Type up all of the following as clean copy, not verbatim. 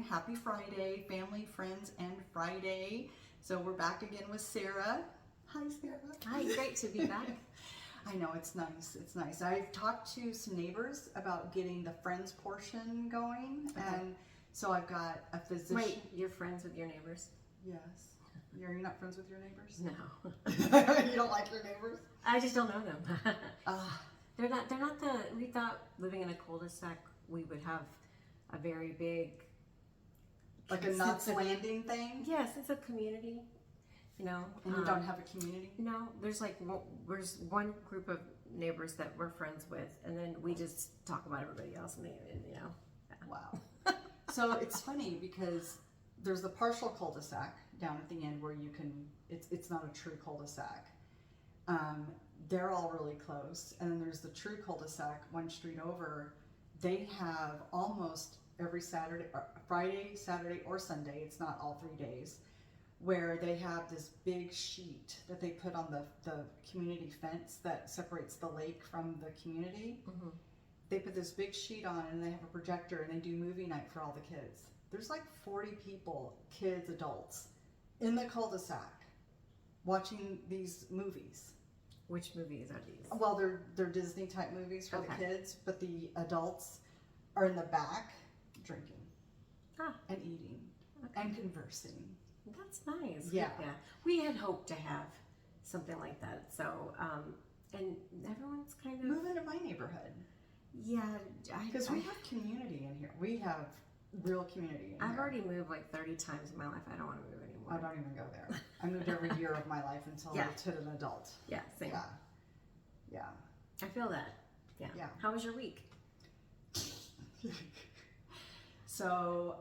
Happy Friday, family, friends, and Friday. So we're back again with Sarah. Hi, Sarah. Hi, great to be back. I know, it's nice. It's nice. I've talked to some neighbors about getting the friends portion going. Okay. And so I've got a physician. Wait, you're friends with your neighbors? Yes. You're not friends with your neighbors? No. You don't like your neighbors? I just don't know them. Ah. They're not we thought living in a cul-de-sac we would have a very big, Like a Knots Landing thing? yes, it's a community, you know. And you don't have a community? No, there's one group of neighbors that we're friends with, and then we just talk about everybody else, and you know. Yeah. Wow. So it's funny because there's the partial cul-de-sac down at the end where you can, it's not a true cul-de-sac. They're all really close. And then there's the true cul-de-sac one street over. They have almost every Saturday, Friday, Saturday, or Sunday, it's not all 3 days, where they have this big sheet that they put on the community fence that separates the lake from the community. Mm-hmm. They put this big sheet on and they have a projector and they do movie night for all the kids. There's like 40 people, kids, adults, in the cul-de-sac watching these movies. Which movies are these? Well, they're Disney type movies for the Okay. kids, but the adults are in the back drinking and eating and conversing. That's nice. Yeah. We had hoped to have something like that. So, and everyone's kind of Move into my neighborhood yeah. because we have community in here. We have real community in I've here. already moved like 30 times in my life. I don't want to move anymore. I don't even go there. I moved every year of my life until Yeah. I hit an adult. Yeah, same. Yeah. Yeah. I feel that. Yeah. Yeah. How was your week? So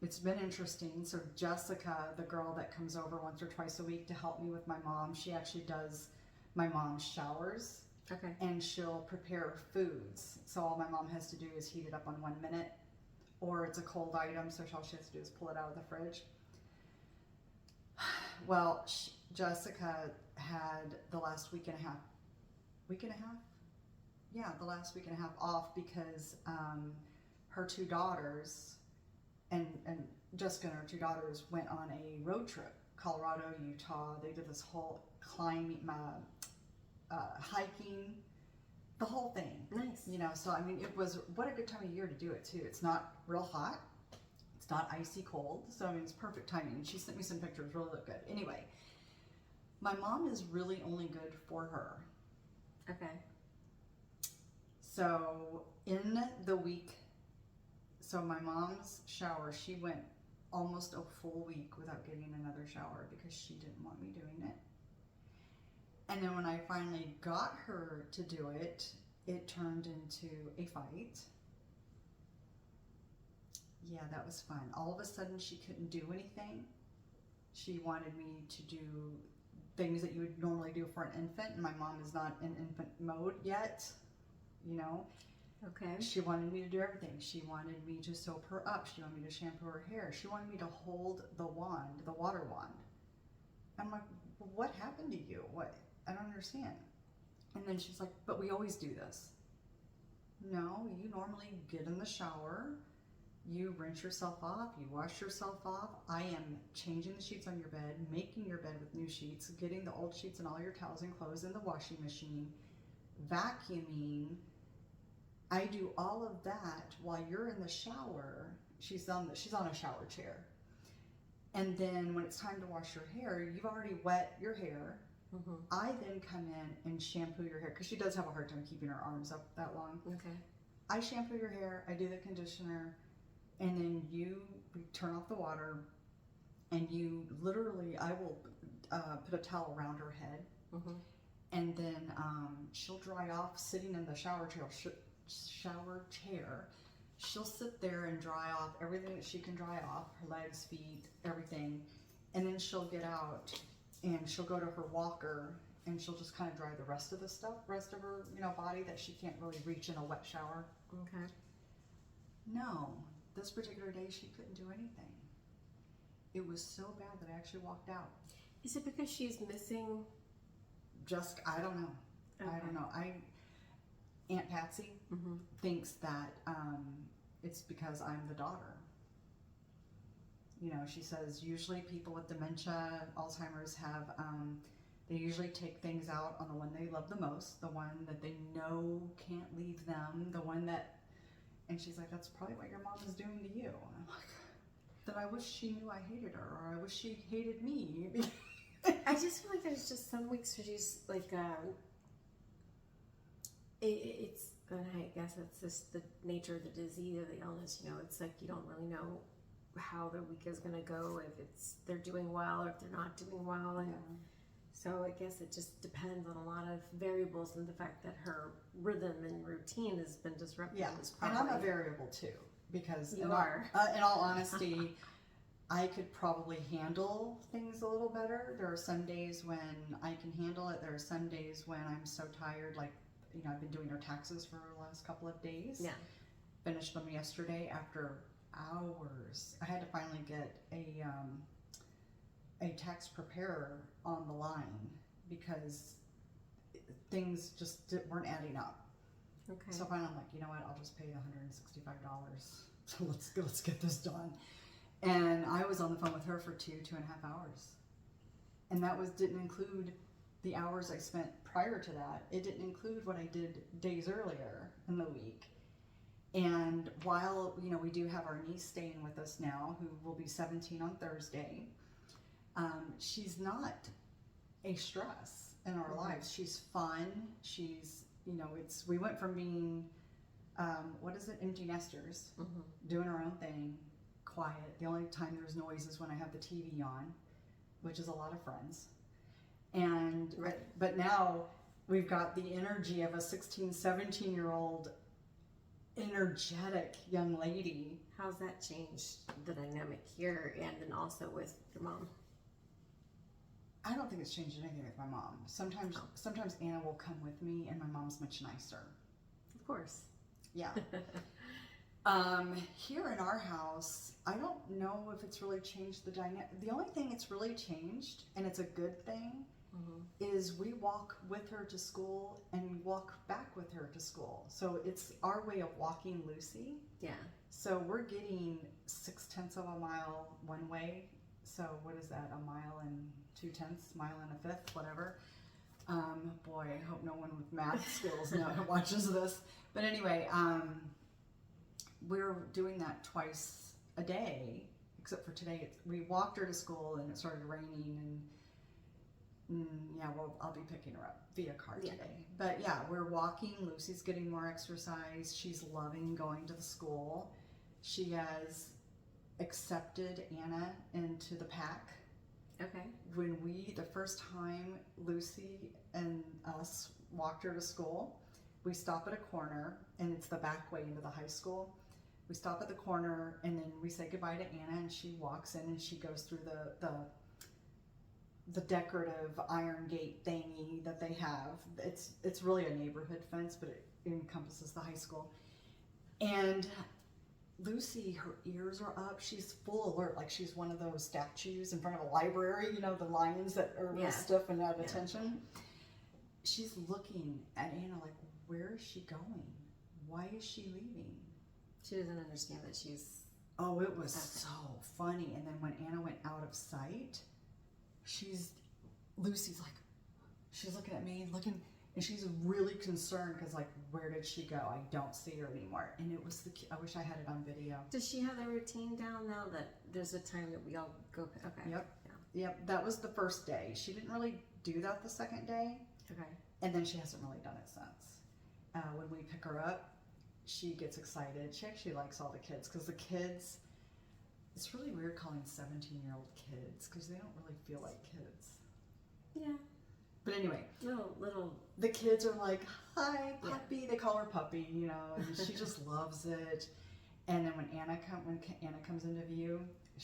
it's been interesting. So Jessica, the girl that comes over once or twice a week to help me with my mom, she actually does my mom's showers Okay. and she'll prepare foods. So all my mom has to do is heat it up on 1 minute, or it's a cold item, so all she has to do is pull it out of the fridge. Well, Jessica had the last week and a half? Yeah, the last week and a half off because her two daughters and Jessica and her two daughters went on a road trip, Colorado, Utah. They did this whole climbing, hiking, the whole thing. Nice. You know, so I mean, it was, what a good time of year to do it too. It's not real hot. It's not icy cold. So I mean, it's perfect timing. She sent me some pictures, really look good. Anyway, my mom is really only good for her. Okay. So in the week, so my mom's shower, she went almost a full week without getting another shower because she didn't want me doing it. And then when I finally got her to do it, it turned into a fight. Yeah, that was fun. All of a sudden she couldn't do anything. She wanted me to do things that you would normally do for an infant, and my mom is not in infant mode yet, you know. Okay. She wanted me to do everything. She wanted me to soap her up. She wanted me to shampoo her hair. She wanted me to hold the wand, the water wand. I'm like, what happened to you? What? I don't understand. And then she's like, but we always do this. No, you normally get in the shower, you rinse yourself off, you wash yourself off. I am changing the sheets on your bed, making your bed with new sheets, getting the old sheets and all your towels and clothes in the washing machine, vacuuming. I do all of that while you're in the shower. She's on a shower chair. And then when it's time to wash your hair, you've already wet your hair. Mm-hmm. I then come in and shampoo your hair because she does have a hard time keeping her arms up that long. Okay. I shampoo your hair, I do the conditioner, and then you turn off the water, and you literally, I will put a towel around her head, Mm-hmm. and then she'll dry off sitting in the shower chair. She'll sit there and dry off everything that she can dry off, her legs, feet, everything, and then she'll get out and she'll go to her walker and she'll just kind of dry the rest of the stuff, rest of her, you know, body that she can't really reach in a wet shower. Okay. No, this particular day she couldn't do anything. It was so bad that I actually walked out. Is it because she's missing? Just, I don't know. Okay. I don't know. Aunt Patsy Mm-hmm. thinks that it's because I'm the daughter. You know, she says usually people with dementia, Alzheimer's have, they usually take things out on the one they love the most, the one that they know can't leave them, the one that, and she's like, that's probably what your mom is doing to you. And I'm like, then I wish she knew I hated her, or I wish she hated me. I just feel like there's just some weeks where she's like, it's, and I guess it's just the nature of the disease or the illness, you know, it's like you don't really know how their week is going to go, if it's they're doing well or if they're not doing well. And so I guess it just depends on a lot of variables, and the fact that her rhythm and routine has been disrupted. Yeah, is probably, and I'm a variable too, because you are. In all honesty, I could probably handle things a little better. There are some days when I can handle it. There are some days when I'm so tired, like, you know, I've been doing her taxes for the last couple of days. Yeah. Finished them yesterday after hours. I had to finally get a tax preparer on the line because things just weren't adding up. Okay. So finally I'm like, you know what, I'll just pay $165. So let's get this done. And I was on the phone with her for 2.5 hours. And that didn't include the hours I spent prior to that. It didn't include what I did days earlier in the week. And while, you know, we do have our niece staying with us now, who will be 17 on Thursday, she's not a stress in our lives. She's fun. She's, you know, we went from being, empty nesters, doing our own thing, quiet. The only time there's noise is when I have the TV on, which is a lot of friends. And but now we've got the energy of a 16, 17-year-old energetic young lady. How's that changed the dynamic here, and then also with your mom? I don't think it's changed anything with my mom. Sometimes Anna will come with me, and my mom's much nicer. Of course. Yeah. Here in our house, I don't know if it's really changed the dynamic. The only thing it's really changed, and it's a good thing, is we walk with her to school and walk back with her to school. So it's our way of walking Lucy. Yeah. So we're getting 0.6 of a mile one way. So what is that? 1 mile and 2/10, mile and a fifth, whatever. Boy, I hope no one with math skills watches this. But anyway, we're doing that twice a day, except for today. We walked her to school and it started raining, and I'll be picking her up via car today. But yeah, we're walking. Lucy's getting more exercise. She's loving going to the school. She has accepted Anna into the pack. Okay. When the first time Lucy and us walked her to school, we stop at a corner, and it's the back way into the high school. We stop at the corner, and then we say goodbye to Anna, and she walks in, and she goes through the decorative iron gate thingy that they have. It's really a neighborhood fence, but it encompasses the high school. And Lucy, her ears are up. She's full alert, like she's one of those statues in front of a library, you know, the lions that are real stiff and out of attention. She's looking at Anna like, where is she going? Why is she leaving? She doesn't understand that she's... Oh, it was so funny. And then when Anna went out of sight, Lucy's like, she's looking at me, and she's really concerned because, like, where did she go? I don't see her anymore. And it was I wish I had it on video. Does she have the routine down now that there's a time that we all go? Okay. Yep. Yeah. Yep. That was the first day. She didn't really do that the second day. Okay. And then she hasn't really done it since. When we pick her up, she gets excited. She actually likes all the kids because the kids, it's really weird calling 17-year-old kids because they don't really feel like kids. Yeah. But anyway, little. The kids are like, "Hi, puppy." Yeah. They call her puppy, you know, and she just loves it. And then when Anna comes into view,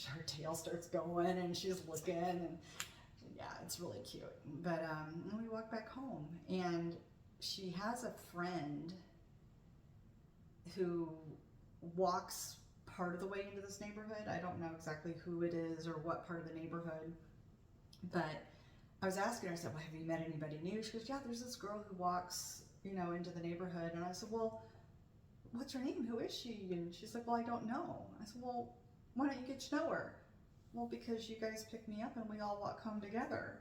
her tail starts going, and she's looking, and yeah, it's really cute. But then we walk back home, and she has a friend who walks part of the way into this neighborhood. I don't know exactly who it is or what part of the neighborhood, but I was asking her, I said, well, have you met anybody new? She goes, yeah, there's this girl who walks, you know, into the neighborhood. And I said, well, what's her name? Who is she? And she's like, well, I don't know. I said, well, why don't you get to know her? Well, because you guys pick me up and we all walk home together.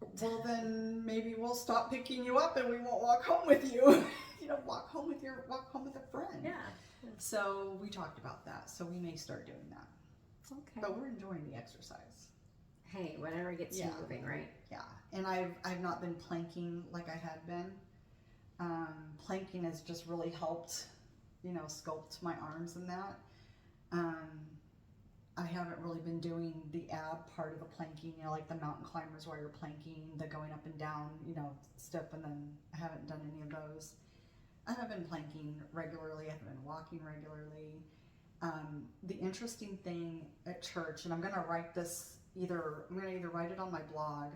Well, then maybe we'll stop picking you up and we won't walk home with you. Walk home with a friend. Yeah. So we talked about that. So we may start doing that. Okay. But we're enjoying the exercise. Hey, whatever gets you moving, right? Yeah. And I've not been planking like I had been. Planking has just really helped, sculpt my arms and that. I haven't really been doing the ab part of the planking, like the mountain climbers while you're planking, the going up and down, step, and then I haven't done any of those. I haven't been planking regularly. I haven't been walking regularly. The interesting thing at church, and I'm going to write this I'm going to either write it on my blog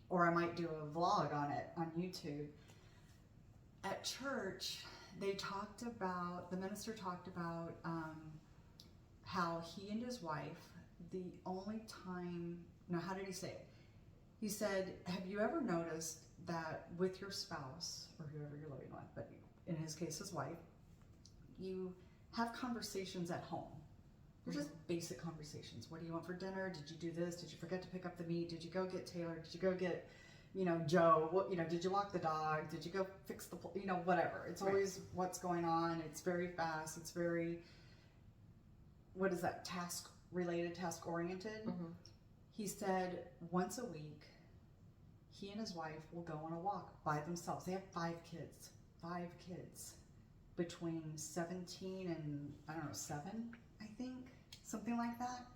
or I might do a vlog on it on YouTube. At church, the minister talked about how he and his wife, the only time, how did he say it? He said, have you ever noticed that with your spouse, or whoever you're living with, but in his case, his wife, you have conversations at home. They're just basic conversations. What do you want for dinner? Did you do this? Did you forget to pick up the meat? Did you go get Taylor? Did you go get, Joe? What, did you walk the dog? Did you go fix the, whatever. It's always what's going on. It's very fast. It's very, what is that? Task oriented. Mm-hmm. He said once a week, he and his wife will go on a walk by themselves. They have 5 kids. 5 kids. Between 17 and, 7, I think. Something like that.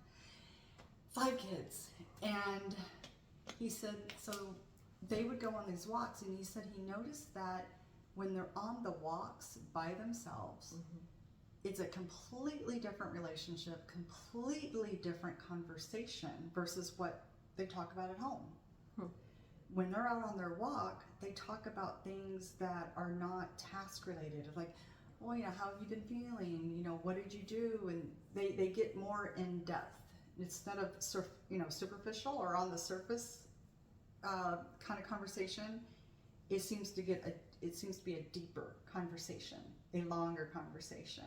5 kids. And he said, so they would go on these walks, and he said he noticed that when they're on the walks by themselves, it's a completely different relationship, completely different conversation versus what they talk about at home. When they're out on their walk, they talk about things that are not task related, like, well, how have you been feeling? What did you do? And they get more in depth instead of superficial or on the surface kind of conversation. It seems to be a deeper conversation, a longer conversation.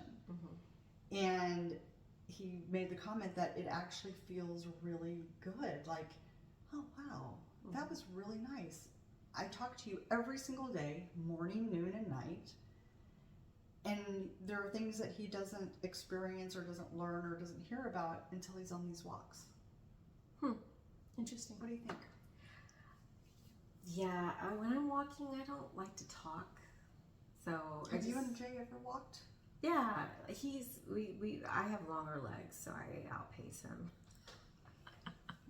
And he made the comment that it actually feels really good. Like, oh wow, that was really nice. I talk to you every single day, morning, noon, and night. And there are things that he doesn't experience or doesn't learn or doesn't hear about until he's on these walks. Interesting. What do you think? Yeah, when I'm walking, I don't like to talk. So have you and Jay ever walked? Yeah, I have longer legs, so I outpace him.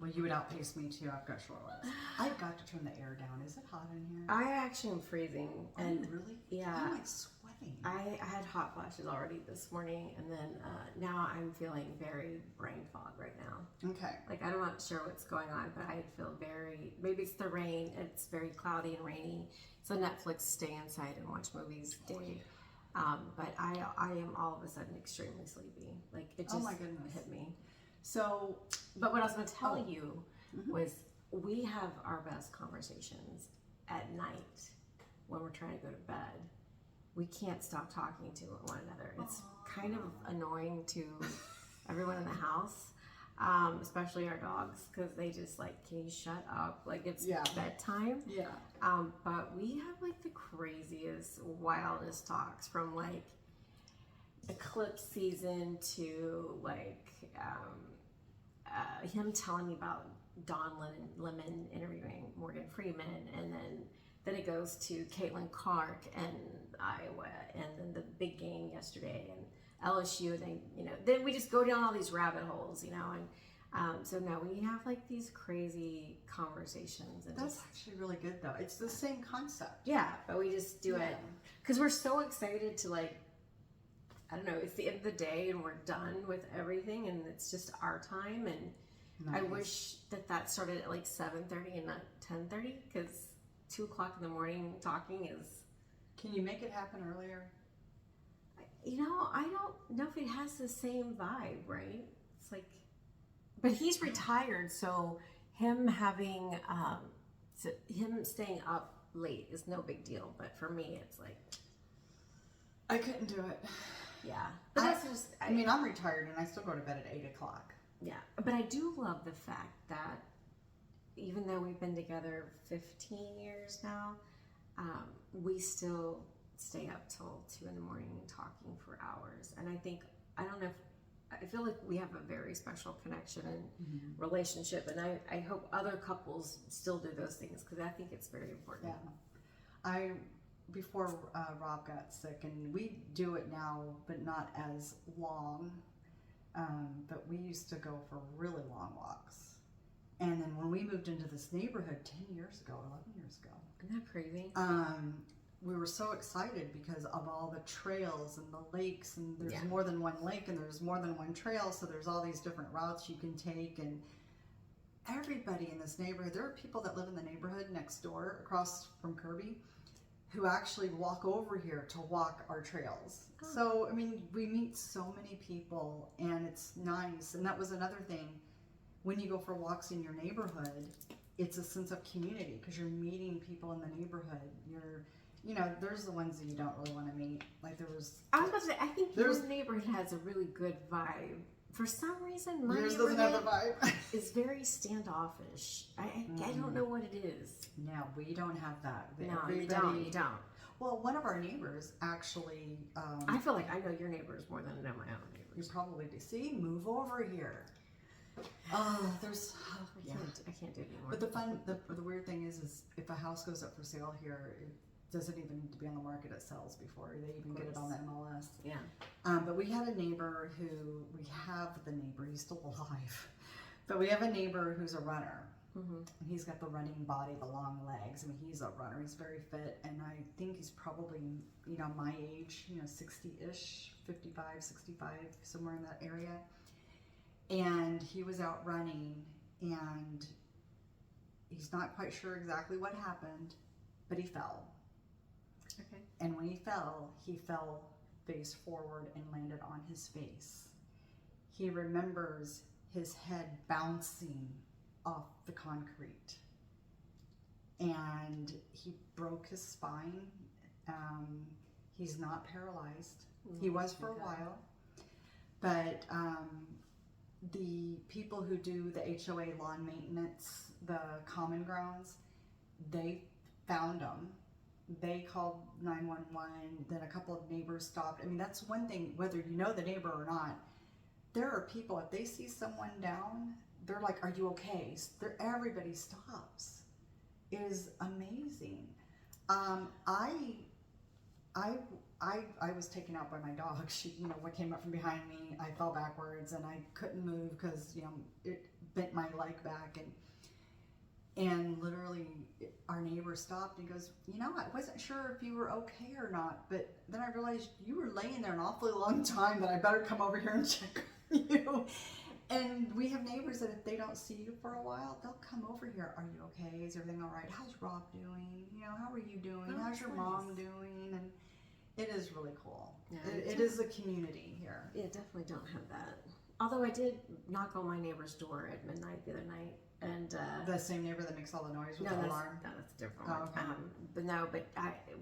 Well, you would outpace me too. I've got short legs. I've got to turn the air down. Is it hot in here? I actually am freezing. And really? Yeah. I'm like sweating. I had hot flashes already this morning, and then now I'm feeling very brain fog right now. Okay. Like, I'm not sure what's going on, but I feel maybe it's the rain. It's very cloudy and rainy. So Netflix, stay inside and watch movies day. But I am all of a sudden extremely sleepy. Like, it just hit me. So, but what I was going to tell you was we have our best conversations at night when we're trying to go to bed. We can't stop talking to one another. It's kind of annoying to everyone in the house, especially our dogs, because they just like, can you shut up? Like, it's bedtime. Yeah. But we have like the craziest, wildest talks, from like eclipse season to like him telling me about Don Lemon interviewing Morgan Freeman, and then it goes to Caitlin Clark and Iowa, and then the big game yesterday and LSU, and then we just go down all these rabbit holes, and so now we have like these crazy conversations. And that's actually really good though. It's the same concept. Yeah, but we just do it because we're so excited to, like, I don't know, it's the end of the day and we're done with everything and it's just our time. And I wish that started at like 7:30 and not 10:30, because 2 o'clock in the morning talking is... Can you make it happen earlier? I don't know if it has the same vibe, right? It's like, but he's retired, so him having, him staying up late is no big deal. But for me, it's like... I couldn't do it. Yeah. But that's just... I'm retired and I still go to bed at 8 o'clock. Yeah, but I do love the fact that even though we've been together 15 years now, we still stay up till 2 in the morning talking for hours. And I don't know if, I feel like we have a very special connection and relationship. And I hope other couples still do those things because I think it's very important. Yeah. Before Rob got sick, and we do it now, but not as long. But we used to go for really long walks. And then when we moved into this neighborhood 10 years ago, 11 years ago. Isn't that crazy? We were so excited because of all the trails and the lakes, and there's more than one lake and there's more than one trail, so there's all these different routes you can take. And everybody in this neighborhood, there are people that live in the neighborhood next door across from Kirby who actually walk over here to walk our trails. Oh. So, I mean, we meet so many people and it's nice. And that was another thing. When you go for walks in your neighborhood, it's a sense of community because you're meeting people in the neighborhood. There's the ones that you don't really want to meet. Like there was... I was about to say, I think your neighborhood has a really good vibe. For some reason, my yours doesn't have the vibe. Is very standoffish. I don't know what it is. No, we don't have that. No, you don't. Well, one of our neighbors actually... I feel like I know your neighbors more than I know my own neighbors. You probably do. See, move over here. I can't do it anymore. But the weird thing is if a house goes up for sale here, it doesn't even need to be on the market. It sells before they even get it on the MLS. Yeah. But we had a neighbor he's still alive, but we have a neighbor who's a runner. And he's got the running body, the long legs. I mean, he's a runner. He's very fit, and I think he's probably, my age, 60-ish, 55, 65, somewhere in that area. And he was out running, and he's not quite sure exactly what happened, but he fell. Okay. And when he fell face forward and landed on his face. He remembers his head bouncing off the concrete. And he broke his spine. He's not paralyzed. He was for a while. But the people who do the HOA lawn maintenance, the common grounds, they found him. They called 911, then a couple of neighbors stopped. I mean, that's one thing, whether you know the neighbor or not, there are people, if they see someone down, they're like, are you okay? Everybody stops. It is amazing. I was taken out by my dog. She, what came up from behind me, I fell backwards and I couldn't move because, it bent my leg back. And literally our neighbor stopped and goes, I wasn't sure if you were okay or not, but then I realized you were laying there an awfully long time that I better come over here and check on you. And we have neighbors that if they don't see you for a while, they'll come over here. Are you okay? Is everything all right? How's Rob doing? How are you doing? Oh, how's your nice. Mom doing? And it is really cool. Yeah, it is a community here. Yeah, definitely don't have that. Although I did knock on my neighbor's door at midnight the other night. And the same neighbor that makes all the noise with the alarm? No, that's a different one. Okay.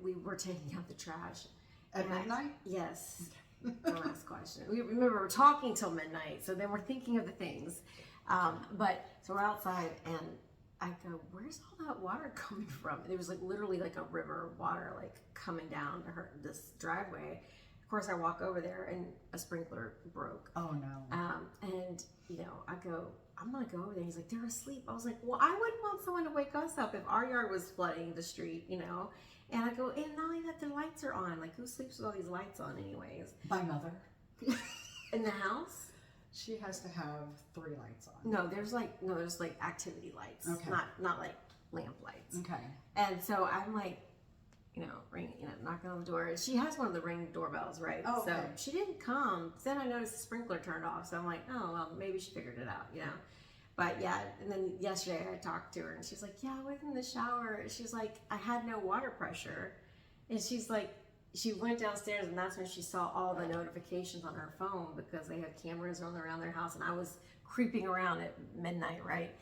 We were taking out the trash. At midnight? Yes. The last question. We remember we're talking till midnight, so then we're thinking of the things. But so we're outside, and I go, "Where's all that water coming from?" And it was literally like a river of water coming down to this driveway. Of course, I walk over there, and a sprinkler broke. Oh no. And I go, I'm gonna go over there. He's like, they're asleep. I was like, well, I wouldn't want someone to wake us up if our yard was flooding the street, And I go, and not only that, the lights are on. Like, who sleeps with all these lights on, anyways? My mother. In the house? She has to have 3 lights on. No, there's activity lights. Okay. Not like lamp lights. Okay. And so I'm like, ringing, knocking on the door. She has one of the Ring doorbells, right? Oh, okay. So she didn't come. Then I noticed the sprinkler turned off. So I'm like, oh, well, maybe she figured it out, But yeah, and then yesterday I talked to her and she's like, yeah, I was in the shower. She's like, I had no water pressure. And she's like, she went downstairs and that's when she saw all the notifications on her phone because they have cameras running around their house and I was creeping around at midnight, right?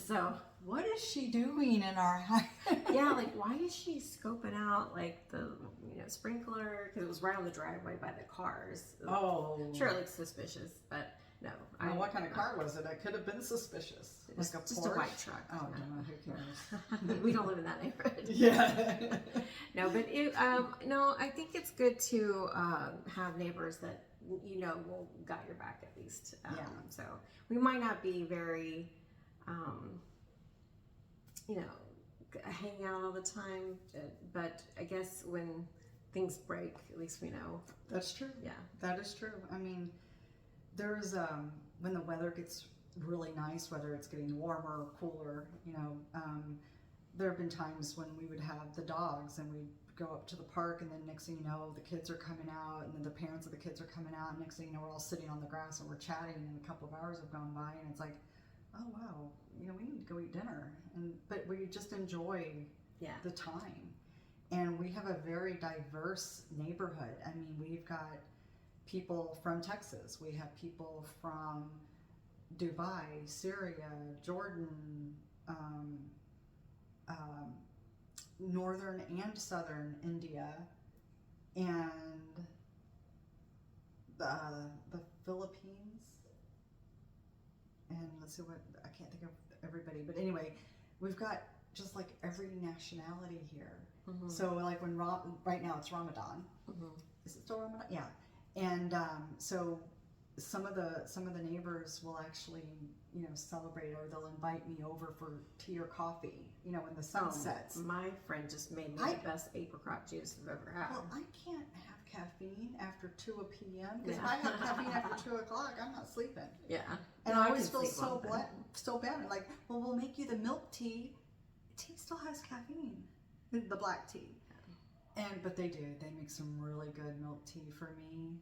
So what is she doing in our house? Yeah, why is she scoping out the sprinkler? Because it was right on the driveway by the cars. Oh, Sure, it looks suspicious, but no. Well, what kind of car was it? It could have been suspicious. It's Like a just Porsche? a white truck. Oh, Yeah. no, who cares? We don't live in that neighborhood. Yeah. No, but no, I think it's good to have neighbors that will got your back at least. Yeah. So we might not be very, hanging out all the time, but I guess when things break, at least we know. That's true. Yeah. That is true. I mean, there's when the weather gets really nice, whether it's getting warmer or cooler, there have been times when we would have the dogs and we'd go up to the park, and then next thing you know, the kids are coming out, and then the parents of the kids are coming out, and next thing you know, we're all sitting on the grass and we're chatting, and a couple of hours have gone by, and it's like, oh wow, we need to go eat dinner, but we just enjoy the time. And we have a very diverse neighborhood. I mean, we've got people from Texas, we have people from Dubai, Syria, Jordan, northern and southern India, and the Philippines, and let's see what, I can't think of everybody, but anyway, we've got just like every nationality here. Mm-hmm. So like when right now it's Ramadan. Mm-hmm. Is it still Ramadan? Yeah. And so some of the neighbors will actually celebrate, or they'll invite me over for tea or coffee when the sun sets. My friend just made me the best apricot juice I've ever had. Well, I can't have caffeine after 2 p.m. because if I have caffeine after 2 o'clock, I'm not sleeping. Yeah. And No, I always can feel sleep so bad. Like, well, we'll make you the milk tea. Tea still has caffeine, the black tea. But they make some really good milk tea for me.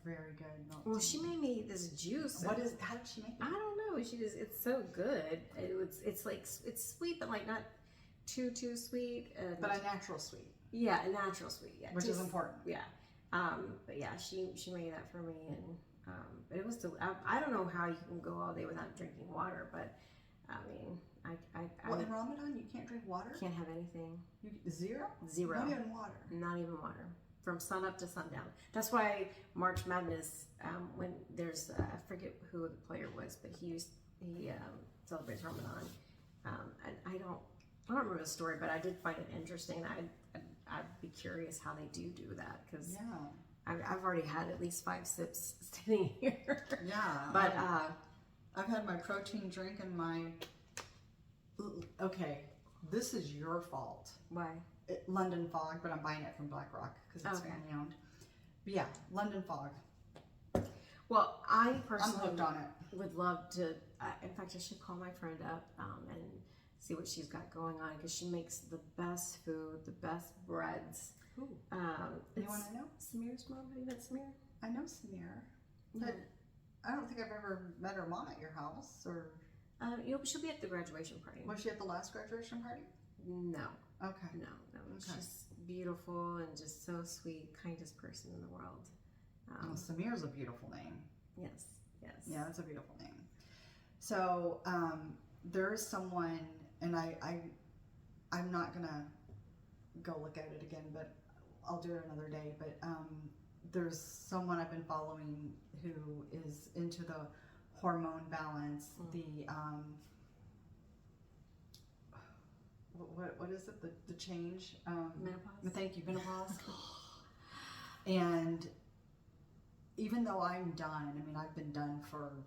Very good milk tea. Well, she made me this juice. How did she make it? I don't know. It's so good. It's like, it's sweet, but like not too sweet. But a natural sweet. Yeah, a natural sweet. Yeah, which is important. Yeah. But yeah, she made that for me, and but it was I don't know how you can go all day without drinking water, but I mean, Well, in Ramadan you can't drink water. Can't have anything. Zero. Not even water. Not even water. From sun up to sundown. That's why March Madness, when there's I forget who the player was, but he celebrates Ramadan, and I don't remember the story, but I did find it interesting. I'd be curious how they do that, because I've already had at least 5 sips sitting here. Yeah, but I've had my protein drink and my. Okay, this is your fault. Why? London Fog, but I'm buying it from BlackRock because it's family owned. But yeah, London Fog. Well, I personally I'm hooked on it. Would love to. In fact, I should call my friend up and see what she's got going on, because she makes the best food, the best breads. Ooh. Anyone I know? Samir's mom. Have you met Samir? I know Samir, but I don't think I've ever met her mom at your house. Or she'll be at the graduation party. Was she at the last graduation party? No. Okay. No. Okay. She's beautiful and just so sweet, kindest person in the world. Well, Samir's a beautiful name. Yes. Yeah, that's a beautiful name. So there is someone, and I'm not gonna go look at it again, but I'll do it another day. But there's someone I've been following who is into the hormone balance, the what is it? The change? Menopause. Thank you, menopause. And even though I'm done, I mean, I've been done for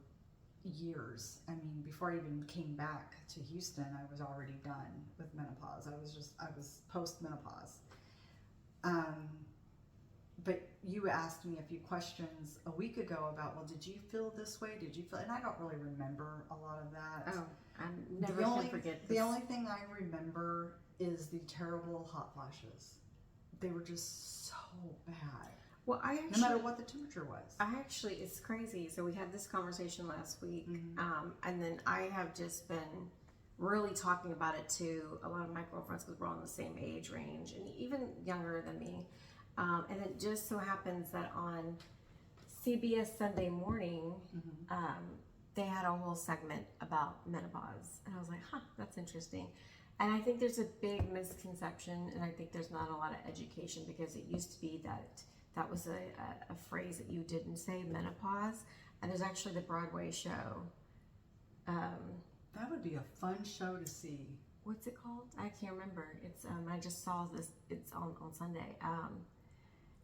years. I mean, before I even came back to Houston, I was already done with menopause. I was post-menopause. But you asked me a few questions a week ago about, well, did you feel this way? Did you feel, and I don't really remember a lot of that. Oh, I never can forget this. The only thing I remember is the terrible hot flashes. They were just so bad. Well, no matter what the temperature was. It's crazy. So we had this conversation last week, and then I have just been really talking about it to a lot of my girlfriends, because we're all in the same age range and even younger than me. And it just so happens that on CBS Sunday Morning, they had a whole segment about menopause. And I was like, that's interesting. And I think there's a big misconception, and I think there's not a lot of education, because it used to be that was a phrase that you didn't say, menopause. and there's actually the Broadway show. That would be a fun show to see. What's it called? I can't remember. It's I just saw this. It's on Sunday.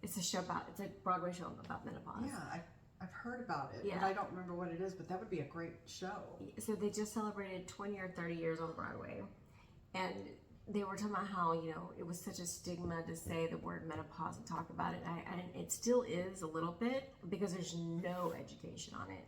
It's a Broadway show about menopause. Yeah, I've heard about it, Yeah. but I don't remember what it is. But that would be a great show. So they just celebrated 20 or 30 years on Broadway, and they were talking about how, it was such a stigma to say the word menopause and talk about it. And it still is a little bit, because there's no education on it.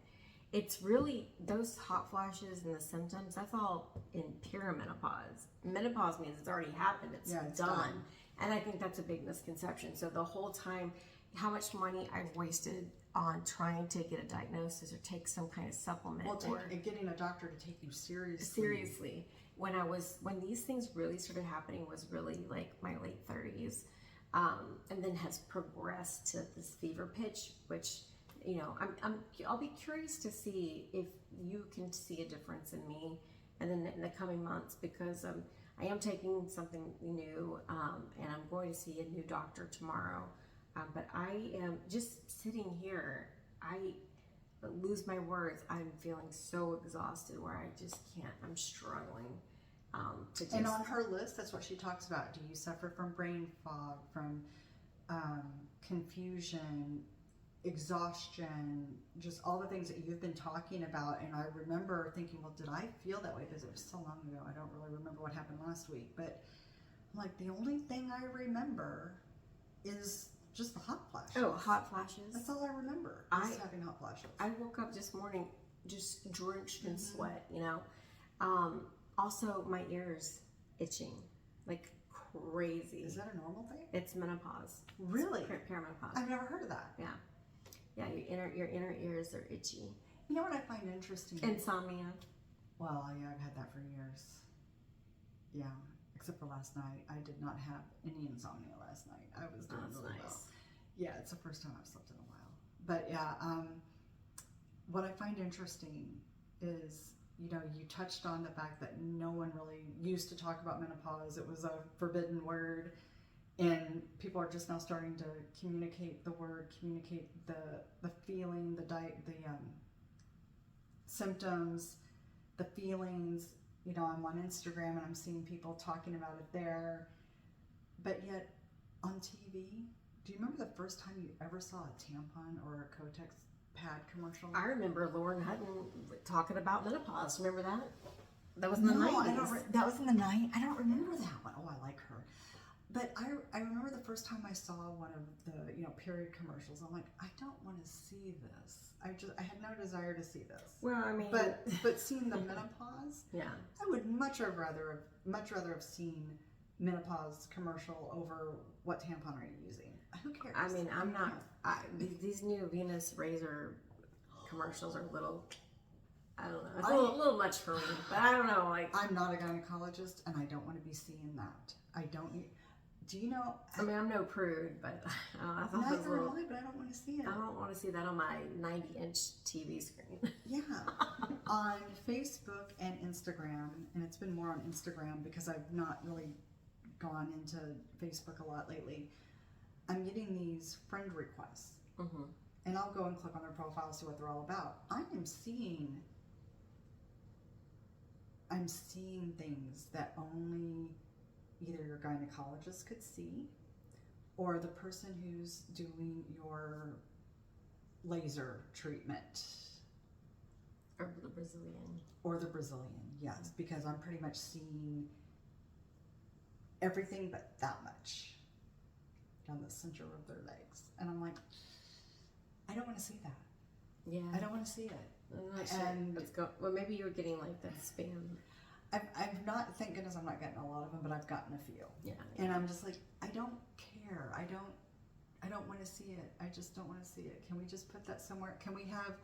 It's really those hot flashes and the symptoms, that's all in perimenopause. Menopause means it's already happened, it's done. And I think that's a big misconception. So the whole time, how much money I've wasted on trying to get a diagnosis or take some kind of supplement. Well, getting a doctor to take you seriously. Seriously. When these things really started happening was really like my late 30s, and then has progressed to this fever pitch, which, I'll be curious to see if you can see a difference in me, and then in the coming months, because I am taking something new, and I'm going to see a new doctor tomorrow. But I am just sitting here. I lose my words. I'm feeling so exhausted where I just can't. I'm struggling to just. And on her list, that's what she talks about. Do you suffer from brain fog, from confusion, exhaustion, just all the things that you've been talking about? And I remember thinking, well, did I feel that way? Because it was so long ago. I don't really remember what happened last week. But I'm like, the only thing I remember is just the hot flashes. Oh, hot flashes. That's all I remember. Just having hot flashes. I woke up this morning just drenched in sweat, Also, my ears itching like crazy. Is that a normal thing? It's menopause. Really? Perimenopause. I've never heard of that. Yeah, your inner ears are itchy. You know what I find interesting? Insomnia. Well, yeah, I've had that for years. Yeah, except for last night. I did not have any insomnia last night. I was doing really well. Yeah, it's the first time I've slept in a while. But yeah, what I find interesting is, you touched on the fact that no one really used to talk about menopause. It was a forbidden word, and people are just now starting to communicate the word, communicate the feeling, the symptoms, the feelings. I'm on Instagram and I'm seeing people talking about it there, but yet on TV, do you remember the first time you ever saw a tampon or a Kotex pad commercial? I remember Lauren Hutton talking about menopause. Remember that? That was in the 90s. That was in the 90s. I don't remember that one. Oh, I like her. But I remember the first time I saw one of the period commercials. I'm like, I don't want to see this. I had no desire to see this. Well, I mean, but seeing the menopause, yeah, I would much rather have seen menopause commercial over what tampon are you using. Who cares? I mean, I'm not. These new Venus razor commercials are a little. I don't know. It's a little much for me, but I don't know. Like, I'm not a gynecologist, and I don't want to be seeing that. I don't need. Do you know? I mean, I'm no prude, but I thought it was a neither little. am I, but I don't want to see it. I don't want to see that on my 90-inch TV screen. Yeah, on Facebook and Instagram, and it's been more on Instagram because I've not really gone into Facebook a lot lately. I'm getting these friend requests, and I'll go and click on their profile, see what they're all about. I'm seeing things that only either your gynecologist could see, or the person who's doing your laser treatment. Or the Brazilian. Or the Brazilian, yes, because I'm pretty much seeing everything but that much down the center of their legs. And I'm like, I don't want to see that. Yeah. I don't want to see it. I'm not sure. Well, maybe you're getting like that spam. I've not, thank goodness I'm not getting a lot of them, but I've gotten a few. Yeah. And I'm just like, I don't care. I don't want to see it. I just don't want to see it. Can we just put that somewhere? Can we have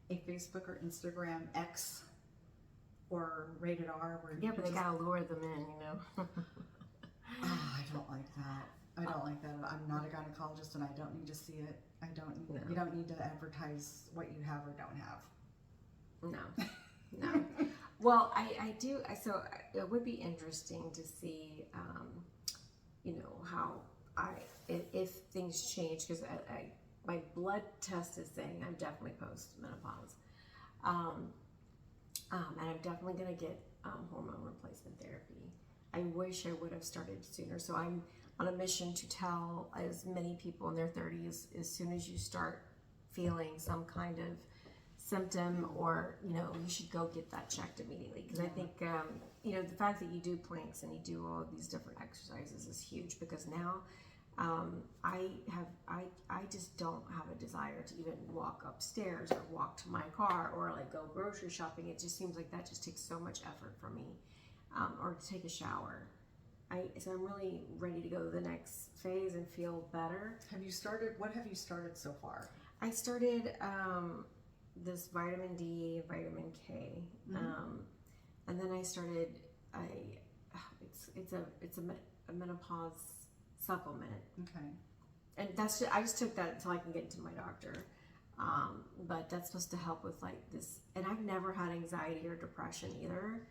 a Facebook or Instagram X or rated R? Yeah, but they gotta lure them in, I don't like that. I don't like that. I'm not a gynecologist, and I don't need to see it. You don't need to advertise what you have or don't have. No. Well, I do. So it would be interesting to see, how if things change, because my blood test is saying I'm definitely post-menopause. And I'm definitely going to get hormone replacement therapy. I wish I would have started sooner. So I'm on a mission to tell as many people in their 30s, as soon as you start feeling some kind of symptom, or you should go get that checked immediately. Because I think the fact that you do planks and you do all of these different exercises is huge, because now I just don't have a desire to even walk upstairs or walk to my car or like go grocery shopping. It just seems like that just takes so much effort for me, or to take a shower. So I'm really ready to go to the next phase and feel better. What have you started so far? I started this vitamin D, vitamin K, and then I started it's a menopause supplement. Okay. And I just took that until I can get to my doctor. But that's supposed to help with like this, and I've never had anxiety or depression either.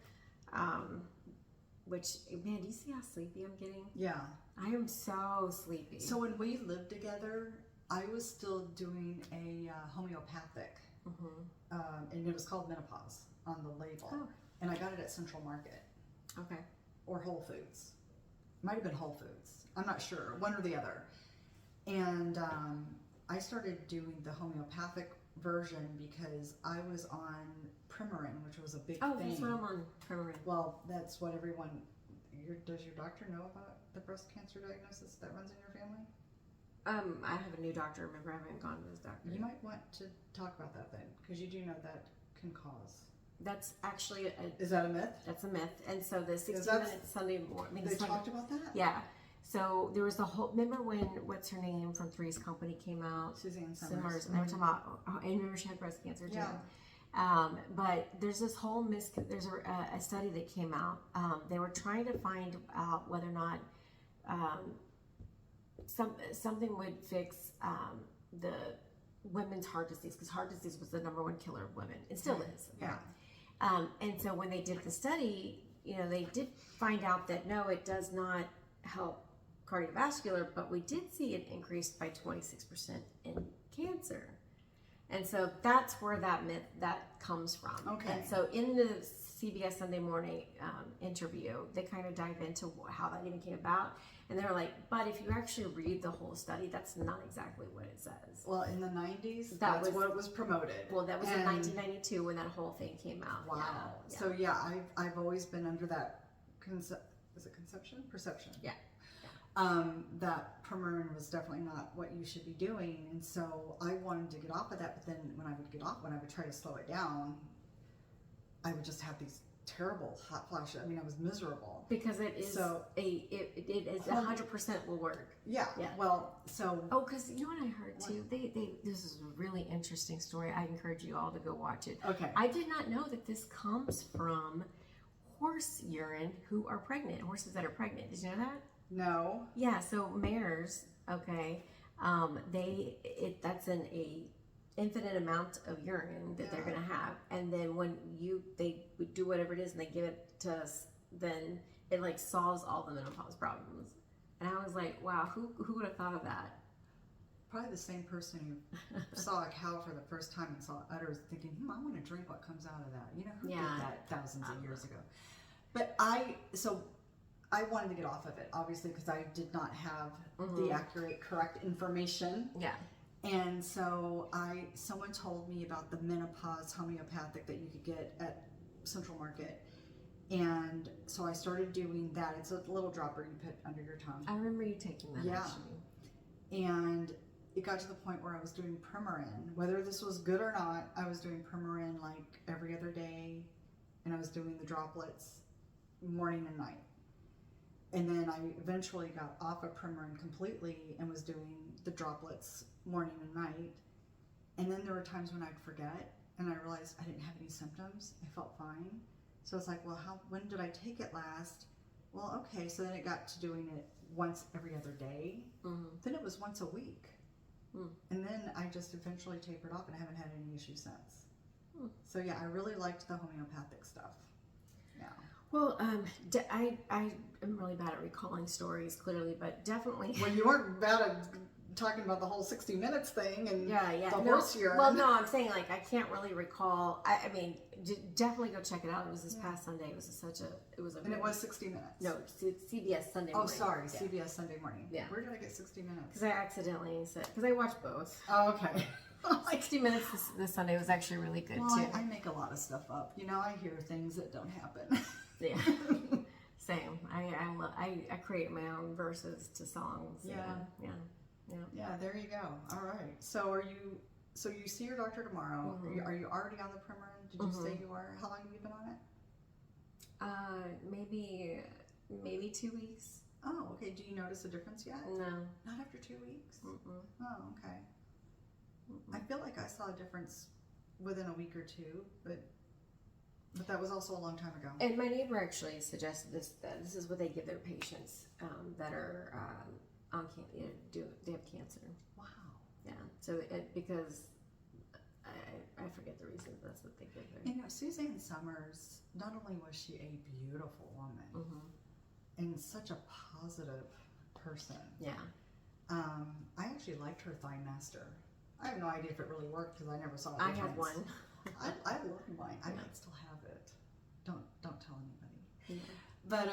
Which, man, do you see how sleepy I'm getting? Yeah. I am so sleepy. So when we lived together, I was still doing a homeopathic, and it was called Menopause on the label. Oh. And I got it at Central Market. Okay. Or Whole Foods. Might have been Whole Foods. I'm not sure. One or the other. And I started doing the homeopathic version because I was on Premarin, which was a big thing. Oh, that's what I'm on, Premarin. Well, that's what everyone... Does your doctor know about the breast cancer diagnosis that runs in your family? I have a new doctor. Remember, I haven't gone to this doctor. You might want to talk about that then, because you do know that can cause... That's actually Is that a myth? That's a myth. And so the 60 minutes Sunday morning... They talked about that? Yeah. So there was the whole... Remember when, what's her name from Three's Company came out? Suzanne Summers. And they were talking about... and remember she had breast cancer too. Yeah. But there's this whole there's a study that came out. They were trying to find out whether or not something would fix the women's heart disease, because heart disease was the #1 killer of women. It still is. Yeah. And so when they did the study, they did find out that no, it does not help cardiovascular, but we did see it increased by 26% in cancer. And so that's where that myth that comes from. Okay. And so in the CBS Sunday Morning interview, they kind of dive into how that even came about. And they're like, but if you actually read the whole study, that's not exactly what it says. Well, in the 90s, that's what was promoted. Well, that was in 1992 when that whole thing came out. Wow. Yeah. So I've always been under that is it conception? Perception. Yeah. That Premarin was definitely not what you should be doing, and so I wanted to get off of that. But then when I would try to slow it down, I would just have these terrible hot flashes. I mean, I was miserable because it is it is 100% will work. Yeah. Well, so because you know what I heard too. They this is a really interesting story. I encourage you all to go watch it. Okay. I did not know that this comes from horse urine who are pregnant. Horses that are pregnant. Did you know that? No. Yeah, so mares, okay, that's a infinite amount of urine that they're gonna have, and then when they do whatever it is and they give it to us, then it like solves all the menopause problems. And I was like, wow, who would have thought of that? Probably the same person who saw a cow for the first time and saw udders, thinking, I want to drink what comes out of that. Who did that thousands of years ago? But I wanted to get off of it, obviously, because I did not have the accurate, correct information. Yeah. And so someone told me about the menopause homeopathic that you could get at Central Market. And so I started doing that. It's a little dropper you put under your tongue. I remember you taking that, actually. And it got to the point where I was doing Premarin. Whether this was good or not, I was doing Premarin like every other day. And I was doing the droplets morning and night. And then I eventually got off of Premarin completely and was doing the droplets morning and night. And then there were times when I'd forget and I realized I didn't have any symptoms. I felt fine. So it's like, well, when did I take it last? Well, okay, so then it got to doing it once every other day. Then it was once a week. And then I just eventually tapered off and I haven't had any issues since. So yeah, I really liked the homeopathic stuff. Yeah. Well, I am really bad at recalling stories, clearly, but definitely. Well, you weren't bad at talking about the whole 60 Minutes thing and Yeah. the No, horse urine. well, no, I'm saying like I can't really recall. I mean, definitely go check it out. It was this past Sunday. It was And it was 60 Minutes. No, CBS Sunday Oh, morning. sorry, Yeah. CBS Sunday morning. Yeah. Where did I get 60 Minutes? Because I accidentally said, because I watched both. Oh, okay. 60 Minutes this Sunday was actually really good Well, too. I make a lot of stuff up. You know, I hear things that don't happen. Yeah. Same. I create my own verses to songs. Yeah. Yeah. There you go. All right. So you see your doctor tomorrow. Mm-hmm. Are you already on the Premarin? Did you say you are? How long have you been on it? Maybe 2 weeks. Oh, okay. Do you notice a difference yet? No. Not after 2 weeks? Mm-mm. Oh, okay. Mm-mm. I feel like I saw a difference within a week or two, but that was also a long time ago. And my neighbor actually suggested that this is what they give their patients that are they have cancer. Wow. Yeah. So because I forget the reason, but that's what they give their. You know, Suzanne Summers, not only was she a beautiful woman and such a positive person. Yeah. I actually liked her Thigh Master. I have no idea if it really worked because I never saw it. I have one. I love mine. I might still have it. Don't tell anybody. Yeah. But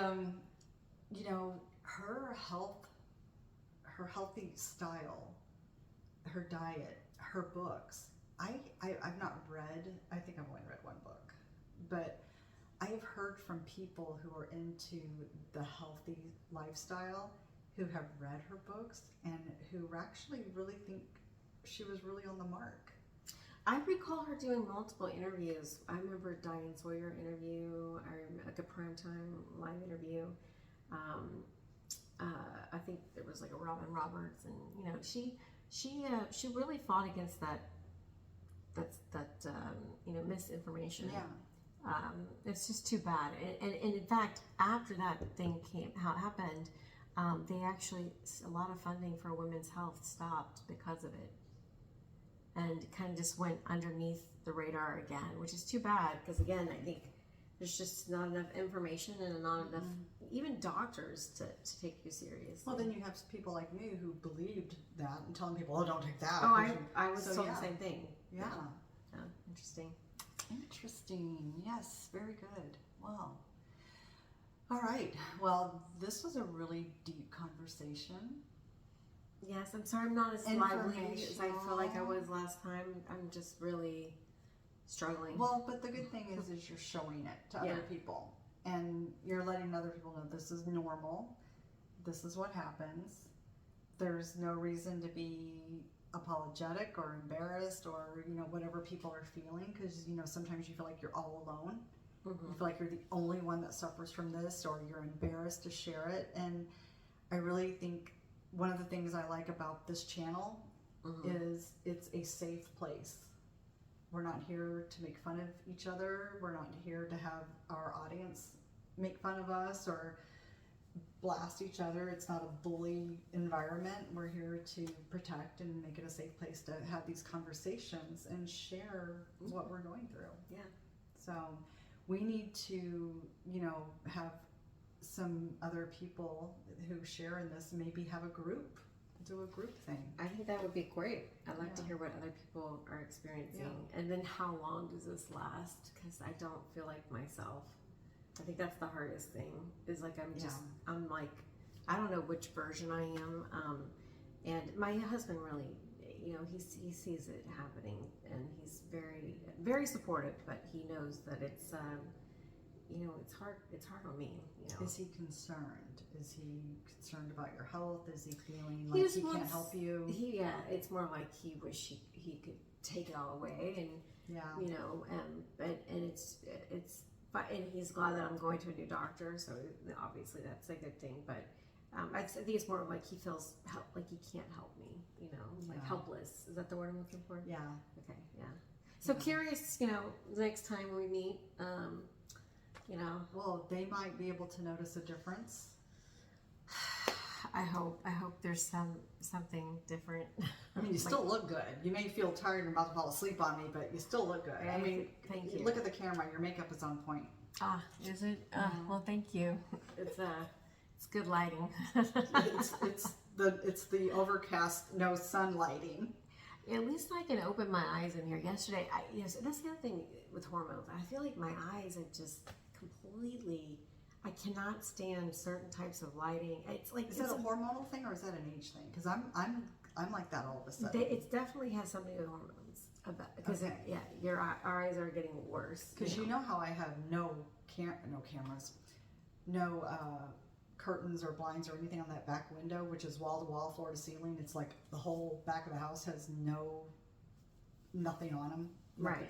you know, her healthy style, her diet, her books. I've not read. I think I've only read one book, but I have heard from people who are into the healthy lifestyle who have read her books and who actually really think she was really on the mark. I recall her doing multiple interviews. I remember Diane Sawyer interview. I remember like a primetime live interview. I think there was like a Robin Roberts, and you know she really fought against that misinformation. Yeah. It's just too bad. And in fact, after that thing happened, they actually, a lot of funding for women's health stopped because of it. And kind of just went underneath the radar again, which is too bad because, again, I think there's just not enough information and not enough, even doctors, to take you seriously. Well, then you have people like me who believed that and telling people, oh, don't take that. Oh, I was told the same thing. Yeah. Interesting. Interesting. Yes, very good. Wow. All right. Well, this was a really deep conversation. Yes, I'm sorry I'm not as lively as I feel like I was last time. I'm just really struggling. Well, but the good thing is you're showing it to other people. And you're letting other people know this is normal. This is what happens. There's no reason to be apologetic or embarrassed or, you know, whatever people are feeling. Because, you know, sometimes you feel like you're all alone. You feel like you're the only one that suffers from this, or you're embarrassed to share it. And I really think one of the things I like about this channel is it's a safe place. We're not here to make fun of each other. We're not here to have our audience make fun of us or blast each other. It's not a bully environment. We're here to protect and make it a safe place to have these conversations and share what we're going through. Yeah. So we need to, you know, have some other people who share in this, maybe have a group, do a group thing. I think that would be great. I'd like to hear what other people are experiencing. And then how long does this last? Because I don't feel like myself. I think that's the hardest thing, is like I'm like, I don't know which version I am. And my husband really, you know, he sees it happening, and he's very, very supportive, but he knows that it's, you know, it's hard on me, you know. Is he concerned? Is he concerned about your health? Is he feeling like he can't help you? Yeah, it's more like he wish he could take it all away, and you know, and it's and he's glad that I'm going to a new doctor, so obviously that's a good thing. But I think it's more like he feels like he can't help me, you know, like helpless. Is that the word I'm looking for? Yeah. Okay. Yeah. So curious, you know, next time we meet, you know. Well, they might be able to notice a difference. I hope there's something different. I mean, you still look good. You may feel tired and about to fall asleep on me, but you still look good. I mean, thank you. Look at the camera. Your makeup is on point. Ah, is it? Well, thank you. It's good lighting. it's it's the overcast, no sun lighting. At least I can open my eyes in here. Yesterday, yes, that's the other thing with hormones. I feel like my eyes are just completely. I cannot stand certain types of lighting. It's like Is that a hormonal thing or is that an age thing? Because I'm like that all of a sudden. It definitely has something with hormones because Okay. our eyes are getting worse. Because you know how I have no cameras, no curtains or blinds or anything on that back window, which is wall to wall, floor to ceiling. It's like the whole back of the house has nothing on them. Right.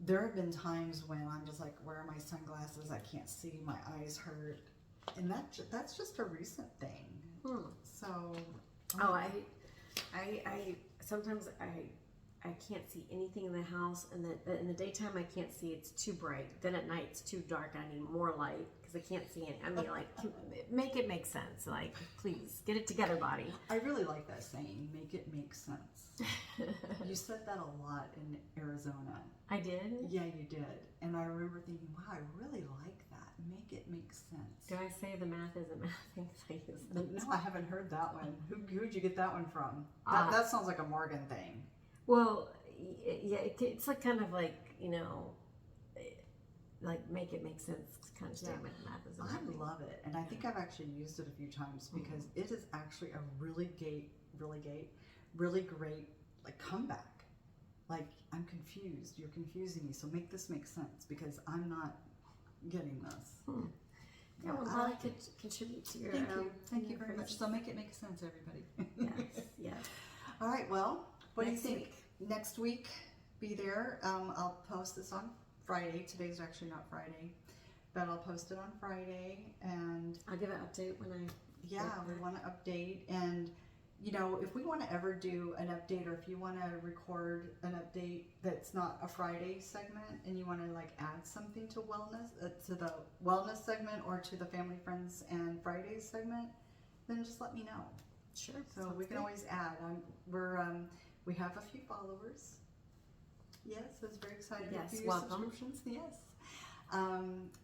There have been times when I'm just like, where are my sunglasses? I can't see. My eyes hurt, and that's just a recent thing. So. Oh, I sometimes I can't see anything in the house, and in the daytime I can't see. It's too bright. Then at night it's too dark. I need more light because I can't see it. I mean, like, make it make sense. Like, please get it together, body. I really like that saying. Make it make sense. You said that a lot in Arizona. I did? Yeah, you did. And I remember thinking, wow, I really like that. Make it make sense. Do I say the math isn't mathing? No, I haven't heard that one. Who'd you get that one from? That sounds like a Morgan thing. Well, yeah, it's like kind of like, like make it make sense kind of statement. Yeah. Math isn't I mathing. love it. And I think I've actually used it a few times because it is actually a really great like comeback. Like, I'm confused. You're confusing me. So make this make sense because I'm not getting this. Yeah, well, I could contribute to your. Thank you very much. So make it make sense, everybody. Yes. All right. Well, what Next do you think? week. Next week, be there. I'll post this on Friday. Today's actually not Friday, but I'll post it on Friday, and I'll give an update when I. yeah, we want to update, and if we want to ever do an update, or if you want to record an update that's not a Friday segment, and you want to like add something to to the wellness segment or to the family, friends, and Fridays segment, then just let me know. Sure. So we can always add. We have a few followers. Yes, I was very excited. Yes, a few welcome. subscriptions. Yes,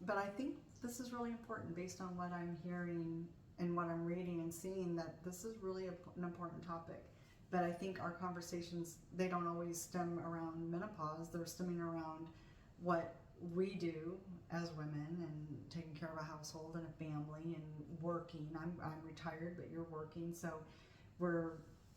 but I think this is really important based on what I'm hearing and what I'm reading and seeing, that this is really an important topic. But I think our conversations, they don't always stem around menopause. They're stemming around what we do as women and taking care of a household and a family and working. I'm retired, but you're working. So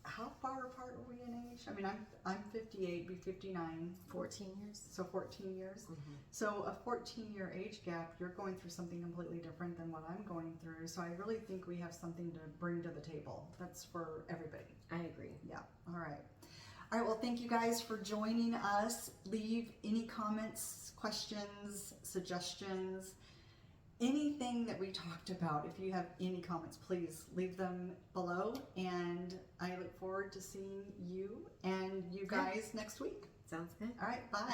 how far apart are we in age? I mean, I'm 58, be 59. 14 years. So 14 years. Mm-hmm. So a 14-year age gap, you're going through something completely different than what I'm going through. So I really think we have something to bring to the table. That's for everybody. I agree. Yeah. All right. All right. Well, thank you guys for joining us. Leave any comments, questions, suggestions, anything that we talked about. If you have any comments, please leave them below. And I look forward to seeing you and you guys next week. Sounds good. All right. Bye.